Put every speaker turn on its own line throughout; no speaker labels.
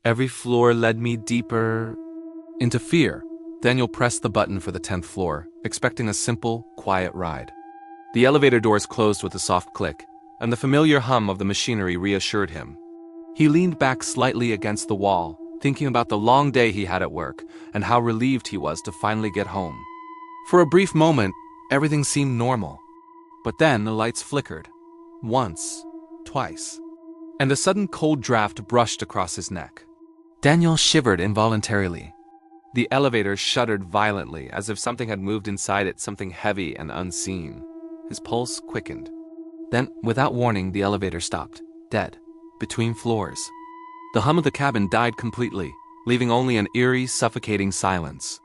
Every floor led me deeper into fear. Daniel pressed the button for the 10th floor, expecting a simple, quiet ride. The elevator doors closed with a soft click, and the familiar hum of the machinery reassured him. He leaned back slightly against the wall, thinking about the long day he had at work and how relieved he was to finally get home. For a brief moment, everything seemed normal. But then the lights flickered. Once, twice. And a sudden cold draft brushed across his neck. Daniel shivered involuntarily. The elevator shuddered violently, as if something had moved inside it, something heavy and unseen. His pulse quickened. Then, without warning, the elevator stopped, dead, between floors. The hum of the cabin died completely, leaving only an eerie, suffocating silence.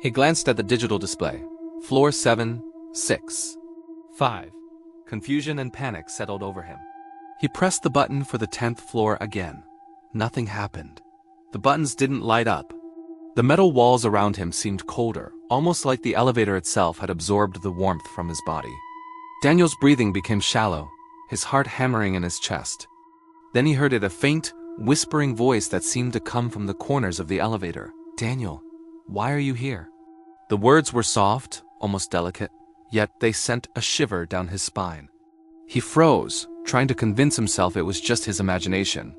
He glanced at the digital display. Floor 7, 6, 5. Confusion and panic settled over him. He pressed the button for the 10th floor again. Nothing happened. The buttons didn't light up. The metal walls around him seemed colder, almost like the elevator itself had absorbed the warmth from his body. Daniel's breathing became shallow, his heart hammering in his chest. Then he heard a faint, whispering voice that seemed to come from the corners of the elevator. "Daniel, why are you here?" The words were soft, almost delicate, yet they sent a shiver down his spine. He froze, trying to convince himself it was just his imagination.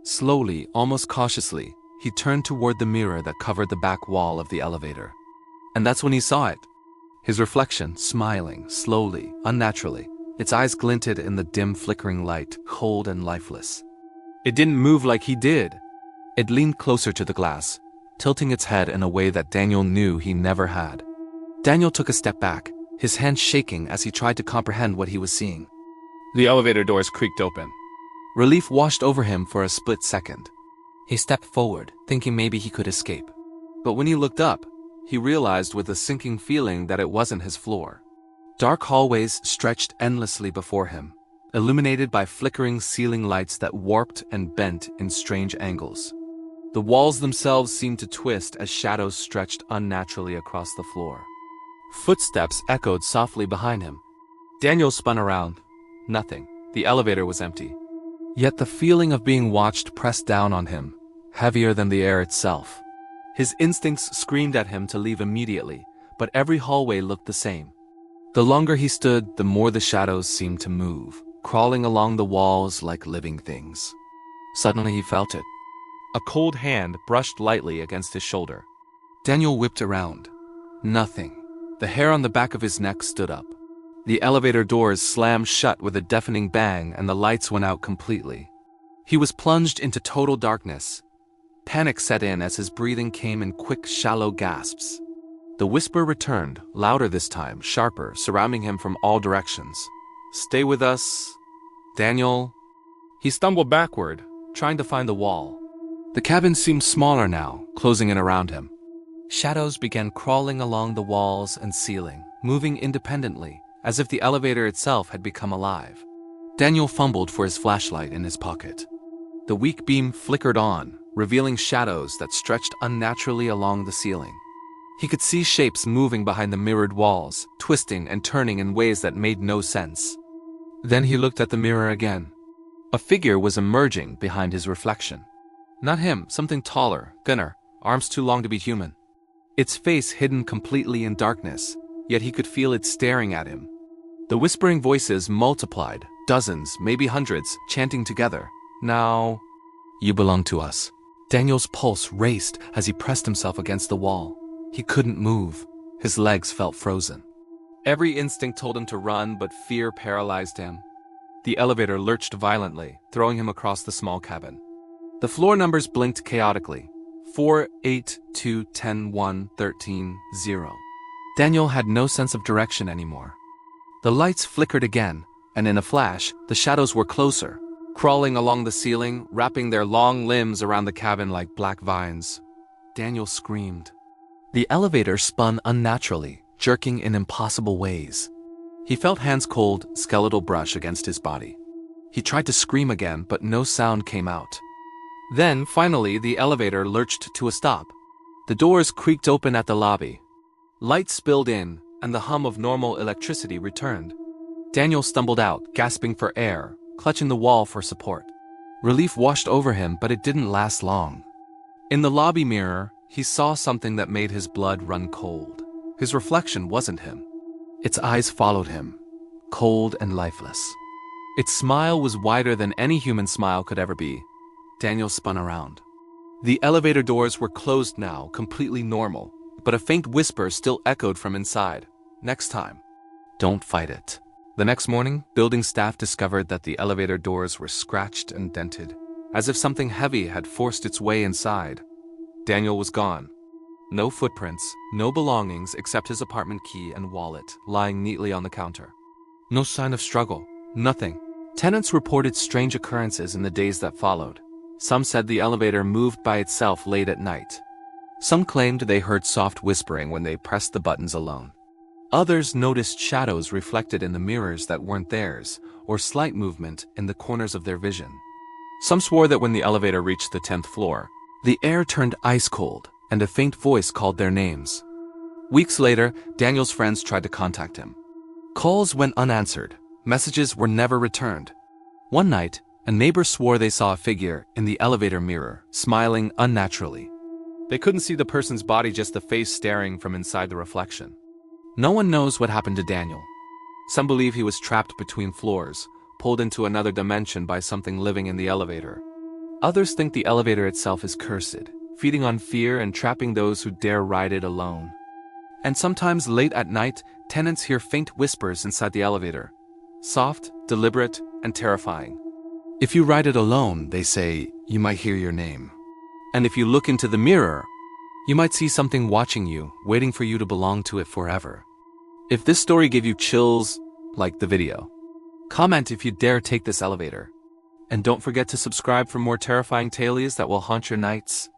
Slowly, almost cautiously, he turned toward the mirror that covered the back wall of the elevator. And that's when he saw it. His reflection, smiling, slowly, unnaturally. Its eyes glinted in the dim flickering light, cold and lifeless. It didn't move like he did. It leaned closer to the glass, tilting its head in a way that Daniel knew he never had. Daniel took a step back, his hands shaking as he tried to comprehend what he was seeing. The elevator doors creaked open. Relief washed over him for a split second. He stepped forward, thinking maybe he could escape. But when he looked up, he realized with a sinking feeling that it wasn't his floor. Dark hallways stretched endlessly before him, illuminated by flickering ceiling lights that warped and bent in strange angles. The walls themselves seemed to twist as shadows stretched unnaturally across the floor. Footsteps echoed softly behind him. Daniel spun around. Nothing. The elevator was empty. Yet the feeling of being watched pressed down on him, heavier than the air itself. His instincts screamed at him to leave immediately, but every hallway looked the same. The longer he stood, the more the shadows seemed to move, crawling along the walls like living things. Suddenly he felt it. A cold hand brushed lightly against his shoulder. Daniel whipped around. Nothing. The hair on the back of his neck stood up. The elevator doors slammed shut with a deafening bang and the lights went out completely. He was plunged into total darkness. Panic set in as his breathing came in quick, shallow gasps. The whisper returned, louder this time, sharper, surrounding him from all directions. "Stay with us, Daniel." He stumbled backward, trying to find the wall. The cabin seemed smaller now, closing in around him. Shadows began crawling along the walls and ceiling, moving independently, as if the elevator itself had become alive. Daniel fumbled for his flashlight in his pocket. The weak beam flickered on, revealing shadows that stretched unnaturally along the ceiling. He could see shapes moving behind the mirrored walls, twisting and turning in ways that made no sense. Then he looked at the mirror again. A figure was emerging behind his reflection. Not him, something taller, thinner, arms too long to be human. Its face hidden completely in darkness, yet he could feel it staring at him. The whispering voices multiplied, dozens, maybe hundreds, chanting together. "Now, you belong to us." Daniel's pulse raced as he pressed himself against the wall. He couldn't move. His legs felt frozen. Every instinct told him to run, but fear paralyzed him. The elevator lurched violently, throwing him across the small cabin. The floor numbers blinked chaotically. 4, 8, 2, 10, 1, 13, 0. Daniel had no sense of direction anymore. The lights flickered again, and in a flash, the shadows were closer, crawling along the ceiling, wrapping their long limbs around the cabin like black vines. Daniel screamed. The elevator spun unnaturally, jerking in impossible ways. He felt hands' cold, skeletal brush against his body. He tried to scream again, but no sound came out. Then, finally, the elevator lurched to a stop. The doors creaked open at the lobby. Light spilled in, and the hum of normal electricity returned. Daniel stumbled out, gasping for air, clutching the wall for support. Relief washed over him, but it didn't last long. In the lobby mirror, he saw something that made his blood run cold. His reflection wasn't him. Its eyes followed him, cold and lifeless. Its smile was wider than any human smile could ever be. Daniel spun around. The elevator doors were closed now, completely normal, but a faint whisper still echoed from inside. Next time, don't fight it. The next morning, building staff discovered that the elevator doors were scratched and dented, as if something heavy had forced its way inside. Daniel was gone. No footprints, no belongings except his apartment key and wallet lying neatly on the counter. No sign of struggle, nothing. Tenants reported strange occurrences in the days that followed. Some said the elevator moved by itself late at night. Some claimed they heard soft whispering when they pressed the buttons alone. Others noticed shadows reflected in the mirrors that weren't theirs, or slight movement in the corners of their vision. Some swore that when the elevator reached the 10th floor, the air turned ice cold, and a faint voice called their names. Weeks later, Daniel's friends tried to contact him. Calls went unanswered. Messages were never returned. One night, a neighbor swore they saw a figure in the elevator mirror, smiling unnaturally. They couldn't see the person's body, just the face staring from inside the reflection. No one knows what happened to Daniel. Some believe he was trapped between floors, pulled into another dimension by something living in the elevator. Others think the elevator itself is cursed, feeding on fear and trapping those who dare ride it alone. And sometimes late at night, tenants hear faint whispers inside the elevator. Soft, deliberate, and terrifying. If you ride it alone, they say, you might hear your name. And if you look into the mirror, you might see something watching you, waiting for you to belong to it forever. If this story gave you chills, like the video. Comment if you dare take this elevator. And don't forget to subscribe for more terrifying tales that will haunt your nights.